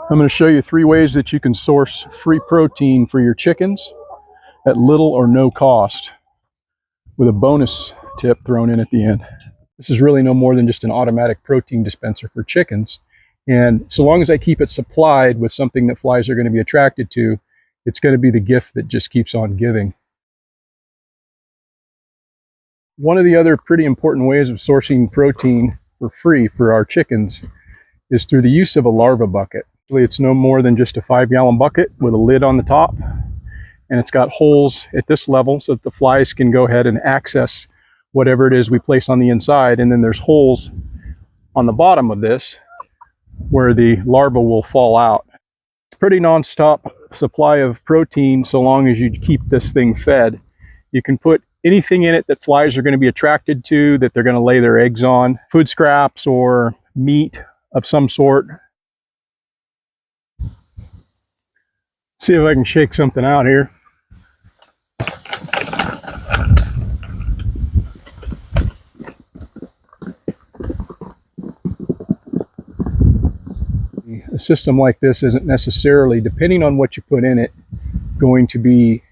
I'm going to show you 3 ways that you can source free protein for your chickens at little or no cost, with a bonus tip thrown in at the end. This is really no more than just an automatic protein dispenser for chickens. And so long as I keep it supplied with something that flies are going to be attracted to, it's going to be the gift that just keeps on giving. One of the other pretty important ways of sourcing protein for free for our chickens is through the use of a larva bucket. It's no more than just a 5-gallon bucket with a lid on the top, and it's got holes at this level so that the flies can go ahead and access whatever it is we place on the inside, and then there's holes on the bottom of this where the larva will fall out. It's a pretty non-stop supply of protein so long as you keep this thing fed. You can put anything in it that flies are going to be attracted to, that they're going to lay their eggs on, food scraps or meat of some sort. See if I can shake something out here. A system like this isn't necessarily, depending on what you put in it, going to be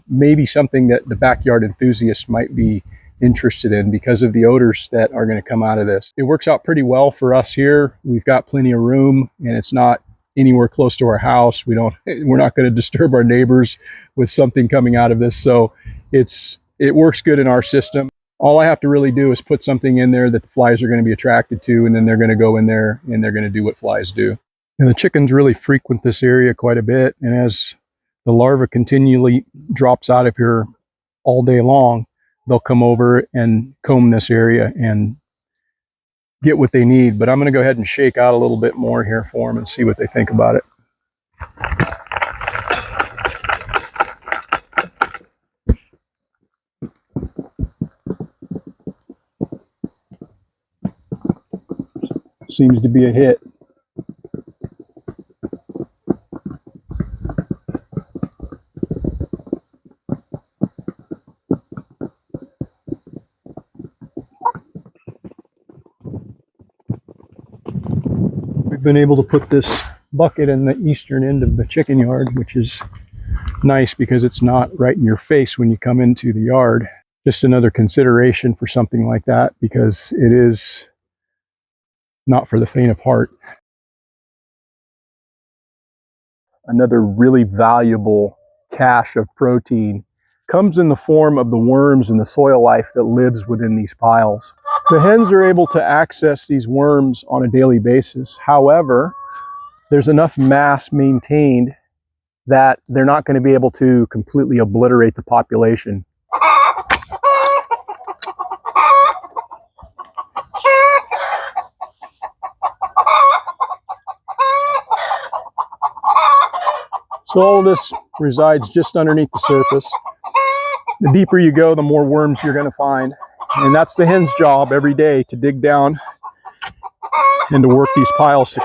maybe something that the backyard enthusiasts might be interested in because of the odors that are going to come out of this. It works out pretty well for us here. We've got plenty of room, and it's not anywhere close to our house. We're not going to disturb our neighbors with something coming out of this. So it works good in our system. All I have to really do is put something in there that the flies are going to be attracted to, and then they're going to go in there and they're going to do what flies do. And the chickens really frequent this area quite a bit, and as the larva continually drops out of here all day long, they'll come over and comb this area and get what they need. But I'm going to go ahead and shake out a little bit more here for them and see what they think about it. Seems to be a hit. We've been able to put this bucket in the eastern end of the chicken yard, which is nice because it's not right in your face when you come into the yard. Just another consideration for something like that, because it is not for the faint of heart. Another really valuable cache of protein comes in the form of the worms and the soil life that lives within these piles. The hens are able to access these worms on a daily basis. However, there's enough mass maintained that they're not going to be able to completely obliterate the population. So all of this resides just underneath the surface. The deeper you go, the more worms you're going to find. And that's the hen's job every day, to dig down and to work these piles.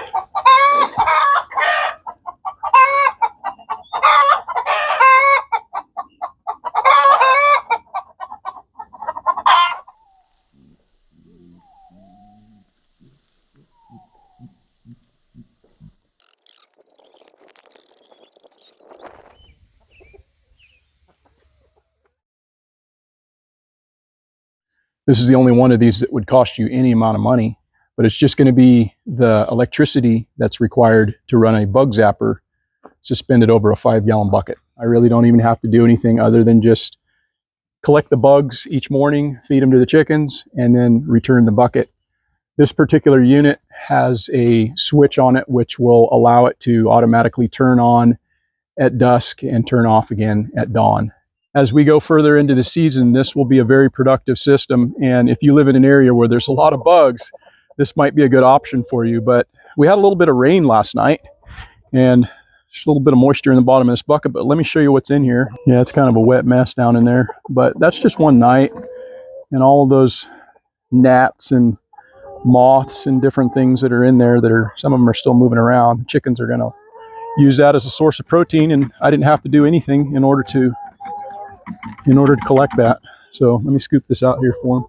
This is the only one of these that would cost you any amount of money, but it's just going to be the electricity that's required to run a bug zapper suspended over a 5-gallon bucket. I really don't even have to do anything other than just collect the bugs each morning, feed them to the chickens, and then return the bucket. This particular unit has a switch on it which will allow it to automatically turn on at dusk and turn off again at dawn. As we go further into the season, this will be a very productive system, and if you live in an area where there's a lot of bugs, this might be a good option for you. But we had a little bit of rain last night, and just a little bit of moisture in the bottom of this bucket, but let me show you what's in here. Yeah, it's kind of a wet mess down in there, but that's just one night, and all of those gnats and moths and different things that are in there, some of them are still moving around. The chickens are going to use that as a source of protein, and I didn't have to do anything in order to collect that. So let me scoop this out here for them.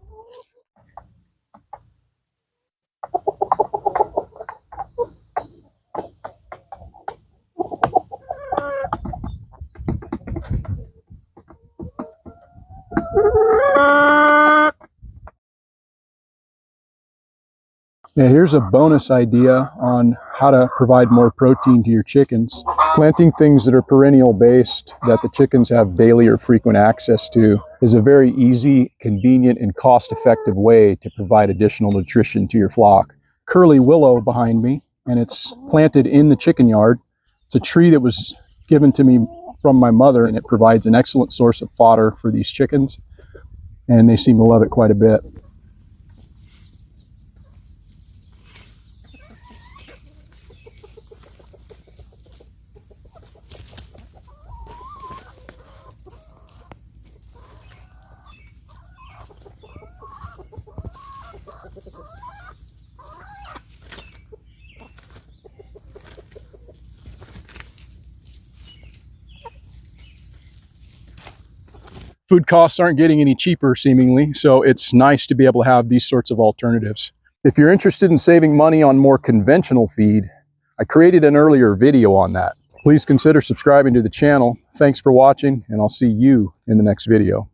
Yeah, here's a bonus idea on how to provide more protein to your chickens. Planting things that are perennial based that the chickens have daily or frequent access to is a very easy, convenient, and cost-effective way to provide additional nutrition to your flock. Curly willow behind me, and it's planted in the chicken yard. It's a tree that was given to me from my mother, and it provides an excellent source of fodder for these chickens, and they seem to love it quite a bit. Food costs aren't getting any cheaper, seemingly, so it's nice to be able to have these sorts of alternatives. If you're interested in saving money on more conventional feed, I created an earlier video on that. Please consider subscribing to the channel. Thanks for watching, and I'll see you in the next video.